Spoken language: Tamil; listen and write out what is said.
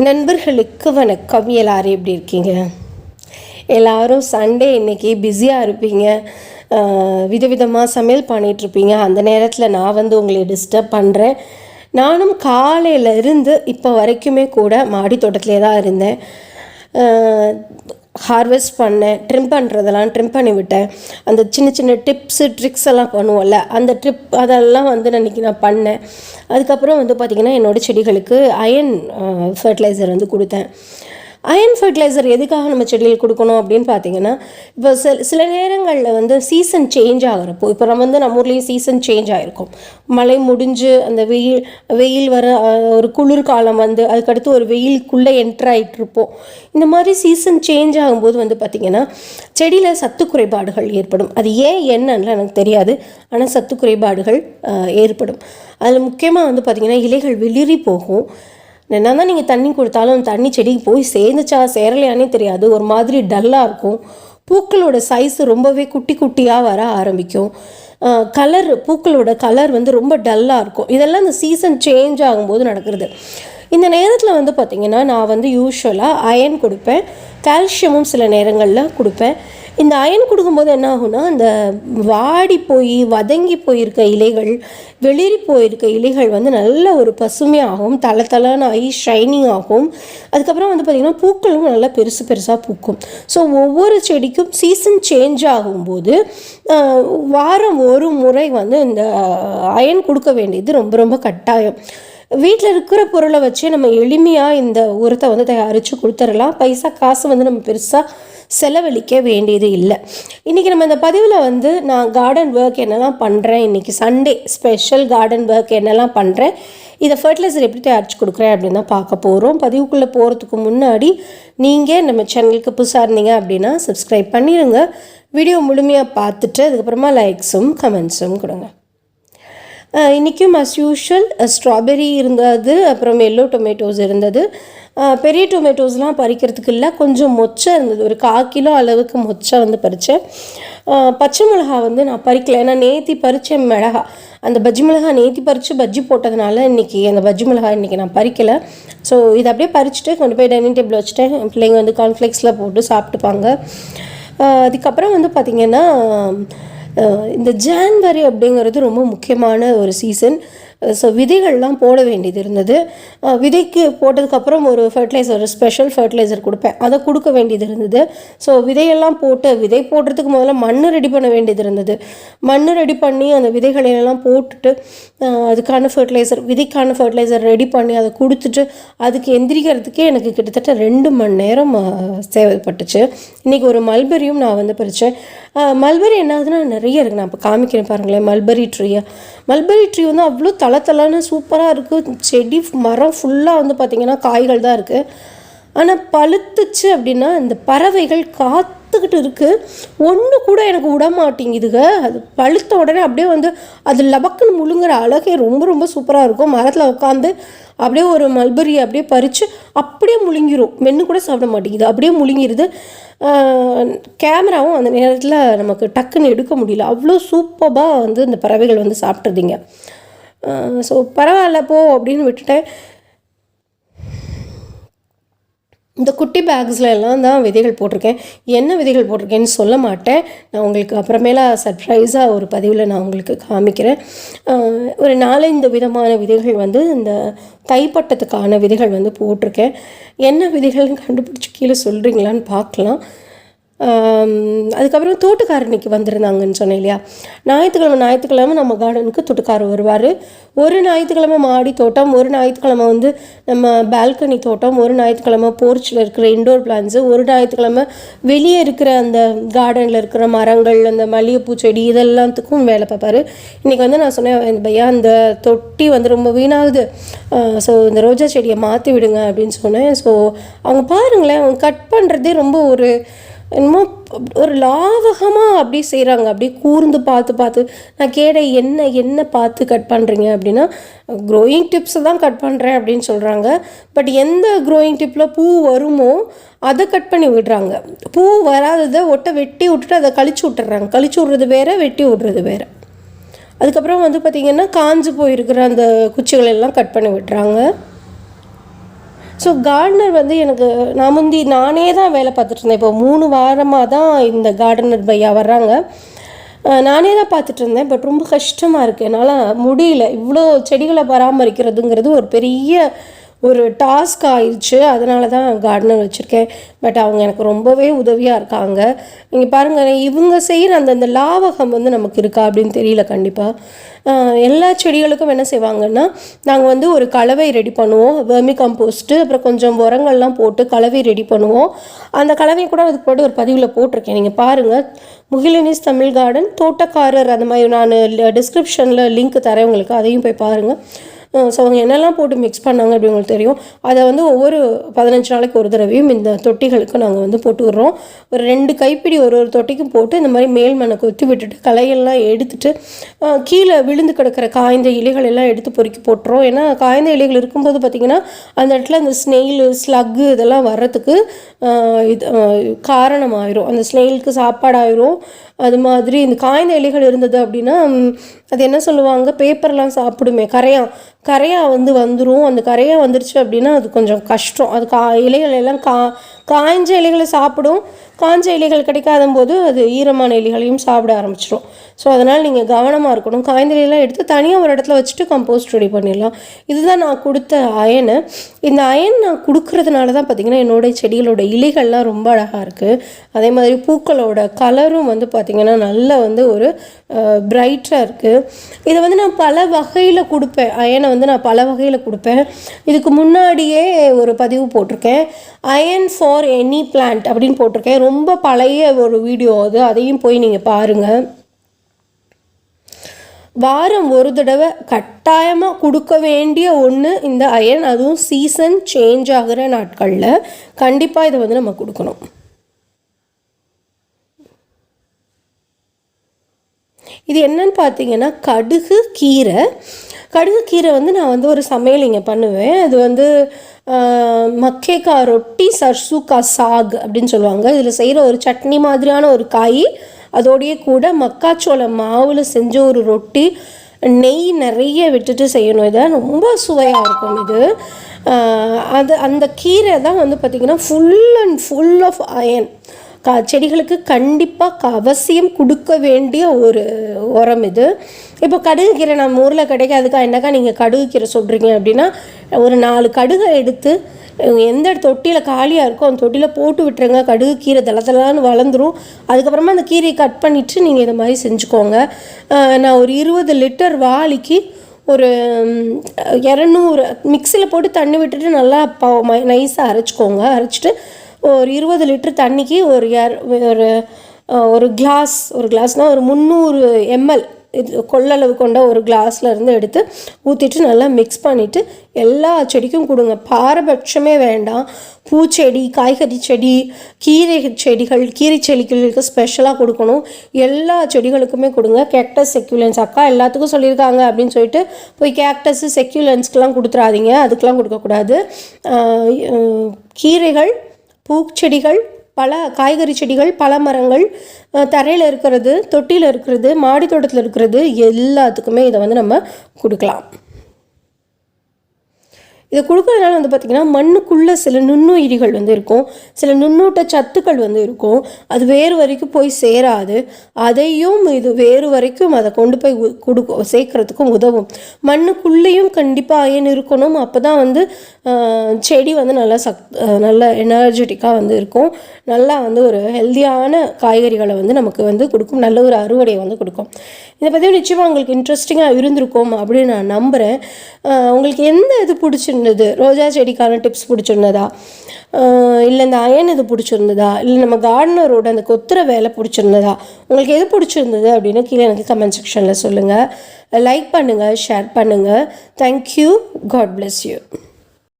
நண்பர்களுக்கு வணக்கம். எல்லோரும் எப்படி இருக்கீங்க? எல்லோரும் சண்டே இன்றைக்கி பிஸியாக இருப்பீங்க, விதவிதமாக சமையல் பண்ணிகிட்ருப்பீங்க. அந்த நேரத்தில் நான் உங்களை டிஸ்டர்ப் பண்ணுறேன். நானும் காலையில் இருந்து இப்போ வரைக்குமே கூட மாடி தோட்டத்திலே தான் இருந்தேன். ஹார்வெஸ்ட் பண்ணேன், ட்ரிம் பண்ணுறதெல்லாம் ட்ரிம் பண்ணி விட்டேன். அந்த சின்ன சின்ன டிப்ஸு ட்ரிக்ஸ் எல்லாம் பண்ணுவோம்ல, அந்த அதெல்லாம் நான் பண்ணேன். அதுக்கப்புறம் பார்த்திங்கன்னா என்னோடய செடிகளுக்கு அயன் ஃபர்டிலைசர் கொடுத்தேன். அயன் ஃபர்டிலைசர் எதுக்காக நம்ம செடிகளுக்கு கொடுக்கணும் அப்படின்னு பார்த்தீங்கன்னா, இப்போ சில நேரங்களில் சீசன் சேஞ்ச் ஆகிறப்போ, இப்போ நம்ம ஊர்லேயும் சீசன் சேஞ்ச் ஆகிருக்கும். மழை முடிஞ்சு அந்த வெயில் வர ஒரு குளிர்காலம் அதுக்கடுத்து ஒரு வெயிலுக்குள்ளே என்ட்ரு ஆகிட்ருப்போம். இந்த மாதிரி சீசன் சேஞ்ச் ஆகும்போது பார்த்திங்கன்னா செடியில் சத்து குறைபாடுகள் ஏற்படும். அது என்னன்னு எனக்கு தெரியாது, ஆனால் சத்து குறைபாடுகள் ஏற்படும். அதில் முக்கியமாக பார்த்திங்கன்னா இலைகள் வெளிரி போகும். என்ன தான் நீங்கள் தண்ணி கொடுத்தாலும் தண்ணி செடிக்கு போய் சேர்ந்துச்சா சேரலையானே தெரியாது. ஒரு மாதிரி டல்லாக இருக்கும். பூக்களோட சைஸ் ரொம்பவே குட்டி குட்டியாக வர ஆரம்பிக்கும். பூக்களோட கலர் ரொம்ப டல்லாக இருக்கும். இதெல்லாம் இந்த சீசன் சேஞ்ச் ஆகும்போது நடக்கிறது. இந்த நேரத்தில் பார்த்திங்கன்னா நான் யூஸ்வலாக அயன் கொடுப்பேன், கால்சியமும் சில நேரங்களில் கொடுப்பேன். இந்த அயன் கொடுக்கும்போது என்ன ஆகும்னா, இந்த வாடி போய் வதங்கி போயிருக்க இலைகள், வெளிரி போயிருக்க இலைகள் நல்ல ஒரு பசுமையாகவும் தளத்தளன்னு ஆகி ஷைனிங் ஆகும். அதுக்கப்புறம் பார்த்திங்கன்னா பூக்களும் நல்லா பெருசு பெருசாக பூக்கும். ஸோ ஒவ்வொரு செடிக்கும் சீசன் சேஞ்ச் ஆகும்போது வாரம் ஒரு முறை இந்த அயன் கொடுக்க வேண்டியது ரொம்ப ரொம்ப கட்டாயம். வீட்டில் இருக்கிற பொருளை வச்சு நம்ம எளிமையாக இந்த உரத்தை தயாரித்து கொடுத்துடலாம். காசு நம்ம பெருசாக செலவழிக்க வேண்டியது இல்லை. இன்றைக்கி நம்ம இந்த பதிவில் நான் கார்டன் ஒர்க் என்னெல்லாம் பண்ணுறேன், இன்றைக்கி சண்டே ஸ்பெஷல் கார்டன் ஒர்க் என்னெல்லாம் பண்ணுறேன், இதை ஃபர்டிலைசர் எப்படி தயாரித்து கொடுக்குறேன் அப்படின்னு தான் பார்க்க போகிறோம். பதிவுக்குள்ளே போகிறதுக்கு முன்னாடி நீங்கள் நம்ம சேனலுக்கு புதுசாக இருந்தீங்க அப்படின்னா சப்ஸ்கிரைப் பண்ணிடுங்க. வீடியோ முழுமையாக பார்த்துட்டு அதுக்கப்புறமா லைக்ஸும் கமெண்ட்ஸும் கொடுங்க. இன்றைக்கும் அஸ் யூஷுவல் ஸ்ட்ராபெரி இருந்தது, அப்புறம் எல்லோ டொமேட்டோஸ் இருந்தது. பெரிய டொமேட்டோஸ்லாம் பறிக்கிறதுக்கு இல்லை, கொஞ்சம் மொச்சை இருந்தது. ஒரு 1/4 கிலோ அளவுக்கு மொச்சை பறித்தேன். பச்சை மிளகா நான் பறிக்கலை, ஏன்னா நேற்றி பறித்த மிளகா, அந்த பஜ்ஜி மிளகா நேற்றி பறித்து பஜ்ஜி போட்டதுனால இன்றைக்கி அந்த பஜ்ஜி மிளகா இன்றைக்கி நான் பறிக்கலை. ஸோ இதை அப்படியே பறிச்சுட்டு கொண்டு போய் டைனிங் டேபிள் வச்சுட்டேன். பிள்ளைங்க கார்ன்ஃப்ளேக்ஸில் போட்டு சாப்பிட்டுப்பாங்க. அதுக்கப்புறம் பார்த்திங்கன்னா இந்த ஜான்வரி அப்படிங்கிறது ரொம்ப முக்கியமான ஒரு சீசன். ஸோ விதைகள்லாம் போட வேண்டியது இருந்தது. விதைக்கு போட்டதுக்கப்புறம் ஒரு ஃபர்டிலைசர், ஒரு ஸ்பெஷல் ஃபர்டிலைசர் கொடுப்பேன், அதை கொடுக்க வேண்டியது இருந்தது. ஸோ விதையெல்லாம் போட்டு விதை போடுறதுக்கு முதல்ல மண் ரெடி பண்ண வேண்டியது இருந்தது. மண் ரெடி பண்ணி அந்த விதைகளெல்லாம் போட்டுட்டு அதுக்கான ஃபர்டிலைசர், விதைக்கான ஃபர்டிலைசர் ரெடி பண்ணி அதை கொடுத்துட்டு அதுக்கு எந்திரிக்கிறதுக்கே எனக்கு கிட்டத்தட்ட 2 மணி நேரம் தேவைப்பட்டுச்சு. இன்றைக்கி ஒரு மல்பெரியும் நான் பறித்தேன். மல்பெரி என்ன ஆகுதுன்னா நிறைய இருக்குது, நான் இப்போ காமிக்கிறேன் பாருங்களேன். மல்பெரி ட்ரீ அவ்வளோ தளத்தளன்னு சூப்பராக இருக்குது. செடி மரம் ஃபுல்லாக பார்த்திங்கன்னா காய்கள் தான் இருக்குது. ஆனால் பழுத்துச்சு அப்படின்னா இந்த பறவைகள் காத்துக்கிட்டு இருக்குது, ஒன்று கூட எனக்கு விட மாட்டேங்குதுங்க. அது பழுத்த உடனே அப்படியே அது லபக்குன்னு முழுங்குற அழகே ரொம்ப ரொம்ப சூப்பராக இருக்கும். மரத்தில் உட்காந்து அப்படியே ஒரு மல்பெரியை அப்படியே பறித்து அப்படியே முழுங்கிரும், மென்று கூட சாப்பிட மாட்டேங்குது, அப்படியே முழுங்கிடுது. கேமராவும் அந்த நேரத்தில் நமக்கு டக்குன்னு எடுக்க முடியல, அவ்வளோ சூப்பராக இந்த பறவைகள் சாப்பிட்றதுங்க. ஸோ பரவாயில்ல போ அப்படின்னு விட்டுட்டேன். இந்த குட்டி பேக்ஸில் எல்லாம் தான் விதைகள் போட்டிருக்கேன். என்ன விதைகள் போட்டிருக்கேன்னு சொல்ல மாட்டேன், நான் உங்களுக்கு அப்புறமேலா சர்ப்ரைஸாக ஒரு பதிவில் நான் உங்களுக்கு காமிக்கிறேன். ஒரு 4-5 விதமான விதைகள் இந்த தைப்பட்டத்துக்கான விதைகள் போட்டிருக்கேன். என்ன விதைகள்னு கண்டுபிடிச்சி கீழே சொல்கிறீங்களான்னு பார்க்கலாம். அதுக்கப்புறம் தோட்டக்காரனுக்கு வந்திருந்தாங்கன்னு சொன்னேன் இல்லையா, ஞாயிற்றுக்கிழமை நம்ம கார்டனுக்கு தோட்டக்காரர் வருவார். ஒரு ஞாயிற்றுக்கிழமை மாடி தோட்டம், ஒரு ஞாயிற்றுக்கிழமை நம்ம பால்கனி தோட்டம், ஒரு ஞாயிற்றுக்கிழமை போர்ச்சில் இருக்கிற இண்டோர் பிளான்ஸு, ஒரு ஞாயிற்றுக்கிழமை வெளியே இருக்கிற அந்த கார்டனில் இருக்கிற மரங்கள், அந்த மல்லிகைப்பூ செடி இதெல்லாத்துக்கும் வேலை பார்ப்பார். இன்றைக்கி நான் சொன்னேன், பையா இந்த தொட்டி ரொம்ப வீணாகுது, ஸோ இந்த ரோஜா செடியை மாற்றி விடுங்க அப்படின்னு சொன்னேன். ஸோ அவங்க பாருங்களேன், அவங்க கட் பண்ணுறதே ரொம்ப என்னமோ ஒரு லாவகமாக அப்படி செய்கிறாங்க, அப்படியே கூர்ந்து பார்த்து. நான் கேட்டேன், என்ன பார்த்து கட் பண்ணுறீங்க அப்படின்னா, க்ரோயிங் டிப்ஸை தான் கட் பண்ணுறேன் அப்படின்னு சொல்கிறாங்க. பட் எந்த க்ரோயிங் டிப்பில் பூ வருமோ அதை கட் பண்ணி விடுறாங்க, பூ வராததை வெட்டி விட்டுட்டு அதை கழிச்சு விட்டுறாங்க. கழிச்சு விட்றது வேறு, வெட்டி விட்றது வேறு. அதுக்கப்புறம் பார்த்திங்கன்னா காஞ்சு போயிருக்கிற அந்த குச்சிகளெல்லாம் கட் பண்ணி விட்டுறாங்க. ஸோ ஸோ கார்டனர் வந்து எனக்கு நானே தான் வேலை பார்த்துட்டு இருந்தேன். இப்போ 3 வாரமாக தான் இந்த கார்டனர் பையா வர்றாங்க. நானே தான் பார்த்துட்டு இருந்தேன். பட் ரொம்ப கஷ்டமாக இருக்குது, என்னால் முடியல. இவ்வளோ செடிகளை பராமரிக்கிறதுங்கிறது ஒரு பெரிய டாஸ்க் ஆயிடுச்சு. அதனால தான் கார்டனர் வச்சுருக்கேன். பட் அவங்க எனக்கு ரொம்பவே உதவியாக இருக்காங்க. நீங்கள் பாருங்கள், இவங்க செய்கிற அந்த லாவகம் வந்து நமக்கு இருக்கா அப்படின்னு தெரியல. கண்டிப்பாக எல்லா செடிகளுக்கும் என்ன செய்வாங்கன்னா, நாங்கள் வந்து ஒரு கலவை ரெடி பண்ணுவோம், வெர்மி கம்போஸ்ட்டு, அப்புறம் கொஞ்சம் உரங்கள்லாம் போட்டு கலவை ரெடி பண்ணுவோம். அந்த கலவையை கூட அதுக்கு போட்டு ஒரு பதிவில் போட்டிருக்கேன், நீங்கள் பாருங்கள். முகிலினிஸ் தமிழ் கார்டன், தோட்டக்காரர், அந்த மாதிரி நான் டிஸ்கிரிப்ஷனில் லிங்க் தரேன் உங்களுக்கு, அதையும் போய் பாருங்கள். ஸோ அவங்க என்னெல்லாம் போட்டு மிக்ஸ் பண்ணாங்க அப்படி உங்களுக்கு தெரியும். அதை வந்து ஒவ்வொரு 15 நாளைக்கு ஒரு தடவையும் இந்த தொட்டிகளுக்கு நாங்கள் வந்து போட்டு விடுறோம். ஒரு 2 கைப்பிடி ஒரு தொட்டிக்கும் போட்டு இந்த மாதிரி மேல் மண்ணை கொத்தி விட்டுட்டு களையெல்லாம் எடுத்துட்டு கீழே விழுந்து கிடக்கிற காய்ந்த இலைகள் எல்லாம் எடுத்து பொறுக்கி போட்டுறோம். ஏன்னா காய்ந்த இலைகள் இருக்கும்போது பார்த்திங்கன்னா அந்த இடத்துல அந்த ஸ்னெயிலு, ஸ்லக்கு இதெல்லாம் வர்றதுக்கு காரணமாயிரும். அந்த ஸ்னெயிலுக்கு சாப்பாடாயிரும். அது மாதிரி இந்த காய்ந்த இலைகள் இருந்தது அப்படின்னா அது என்ன சொல்லுவாங்க, பேப்பர்லாம் சாப்பிடுமே, கரையா வந்துடும். அந்த கரையாக வந்துருச்சு அப்படின்னா அது கொஞ்சம் கஷ்டம். அது இலைகள் எல்லாம் காய்ஞ்ச இலைகளை சாப்பிடும். காய்ஞ்ச இலைகள் கிடைக்காத போது அது ஈரமான இலைகளையும் சாப்பிட ஆரம்பிச்சிடும். ஸோ அதனால் நீங்கள் கவனமாக இருக்கணும். காய்ந்த இலையெல்லாம் எடுத்து தனியாக ஒரு இடத்துல வச்சுட்டு கம்போஸ்ட் ரெடி பண்ணிடலாம். இதுதான் நான் கொடுத்த அயனு. இந்த அயன் நான் கொடுக்கறதுனால தான் பார்த்திங்கன்னா என்னோடய செடிகளோட இலைகள்லாம் ரொம்ப அழகாக இருக்குது. அதே மாதிரி பூக்களோட கலரும் வந்து பார்த்திங்கன்னா நல்ல வந்து ஒரு பிரைட்டாக இருக்குது. இதை வந்து நான் பல வகையில் கொடுப்பேன். அயனை வந்து நான் பல வகையில் கொடுப்பேன். இதுக்கு முன்னாடியே ஒரு பதிவு போட்டிருக்கேன், அயன் ஃபார் எனி பிளான்ட் அப்படின்னு போட்டிருக்கேன். ரொம்ப பழைய ஒரு வீடியோ அது, அதையும் போய் நீங்கள் பாருங்கள். வாரம் ஒரு தடவை கட்டாயமாக கொடுக்க வேண்டிய ஒன்று இந்த அயன். அதுவும் சீசன் சேஞ்ச் ஆகிற நாட்களில் கண்டிப்பாக இதை வந்து நம்ம கொடுக்கணும். இது என்னன்னு பார்த்தீங்கன்னா கடுகு கீரை வந்து நான் வந்து ஒரு சமையல் இங்கே பண்ணுவேன். அது வந்து மக்கேக்கா ரொட்டி, சர்சுக்கா சாக் அப்படின்னு சொல்லுவாங்க. இதில் செய்கிற ஒரு சட்னி மாதிரியான ஒரு காய், அதோடைய கூட மக்காச்சோள மாவில் செஞ்ச ஒரு ரொட்டி, நெய் நிறைய விட்டுட்டு செய்யணும். இதை ரொம்ப சுவையாக இருக்கும் இது. அந்த கீரை தான் வந்து பார்த்திங்கன்னா ஃபுல் ஆஃப் அயன். செடிகளுக்கு கண்டிப்பாக அவசியம் கொடுக்க வேண்டிய ஒரு உரம் இது. இப்போ கடுகு கீரை நம்ம ஊரில் கிடைக்காதுக்கா, என்னக்கா நீங்கள் கடுகு கீரை சொல்கிறீங்க அப்படின்னா, ஒரு 4 கடுகை எடுத்து எந்த தொட்டியில் காலியாக இருக்கோ அந்த தொட்டியில் போட்டு விட்டுருங்க. கடுகு கீரை தளதலான்னு வளர்ந்துடும். அதுக்கப்புறமா அந்த கீரையை கட் பண்ணிவிட்டு நீங்கள் இதை மாதிரி செஞ்சுக்கோங்க. நான் ஒரு 20 லிட்டர் வாளிக்கு ஒரு 200 மிக்சியில் போட்டு தண்ணி விட்டுட்டு நல்லா நைஸாக அரைச்சிக்கோங்க. அரைச்சிட்டு ஒரு 20 லிட்டர் தண்ணிக்கு ஒரு கிளாஸ்னால் ஒரு 300 ml இது கொள்ளளவு கொண்ட ஒரு கிளாஸில் இருந்து எடுத்து ஊற்றிட்டு நல்லா மிக்ஸ் பண்ணிவிட்டு எல்லா செடிக்கும் கொடுங்க. பாரபட்சமே வேண்டாம். பூச்செடி, காய்கறி செடி, கீரை செடிகளுக்கு ஸ்பெஷலாக கொடுக்கணும். எல்லா செடிகளுக்குமே கொடுங்க. கேக்டஸ், செக்யூலன்ஸ் அக்கா எல்லாத்துக்கும் சொல்லியிருக்காங்க அப்படின்னு சொல்லிட்டு போய் கேக்டஸு, செக்யூலன்ஸ்க்கெலாம் கொடுத்துறாதீங்க. அதுக்கெலாம் கொடுக்கக்கூடாது. கீரைகள், பூச்செடிகள், பல காய்கறி செடிகள், பல மரங்கள், தரையில் இருக்கிறது, தொட்டியில் இருக்கிறது, மாடி தோட்டத்தில் இருக்கிறது, எல்லாத்துக்குமே இதை வந்து நம்ம கொடுக்கலாம். இதை கொடுக்குறதுனால வந்து பார்த்திங்கன்னா மண்ணுக்குள்ளே சில நுண்ணுயிரிகள் வந்து இருக்கும், சில நுண்ணூட்ட சத்துக்கள் வந்து இருக்கும். அது வேறு வரைக்கும் போய் சேராது. அதையும் இது வேறு வரைக்கும் அதை கொண்டு போய் சேர்க்கறதுக்கும் உதவும். மண்ணுக்குள்ளேயும் கண்டிப்பாக அயன் இருக்கணும். அப்போ தான் வந்து செடி வந்து நல்ல எனர்ஜெட்டிக்காக வந்து இருக்கும். நல்லா வந்து ஒரு ஹெல்த்தியான காய்கறிகளை வந்து நமக்கு வந்து கொடுக்கும். நல்ல ஒரு அறுவடையை வந்து கொடுக்கும். இதை பற்றி நிச்சயமாக உங்களுக்கு இன்ட்ரெஸ்டிங்காக இருந்திருக்கும் அப்படின்னு நான் நம்புகிறேன். உங்களுக்கு எந்த இது பிடிச்சிருந்தது? ரோஜா செடிக்கான டிப்ஸ் பிடிச்சிருந்ததா, இல்லை இந்த அயன் இது பிடிச்சிருந்ததா, இல்லை நம்ம கார்டனரோட அந்த கொத்துற வேலை பிடிச்சிருந்ததா? உங்களுக்கு எது பிடிச்சிருந்தது அப்படின்னு கீழே எனக்கு கமெண்ட் செக்ஷனில் சொல்லுங்கள். லைக் பண்ணுங்கள், ஷேர் பண்ணுங்கள். தேங்க்யூ. God bless you.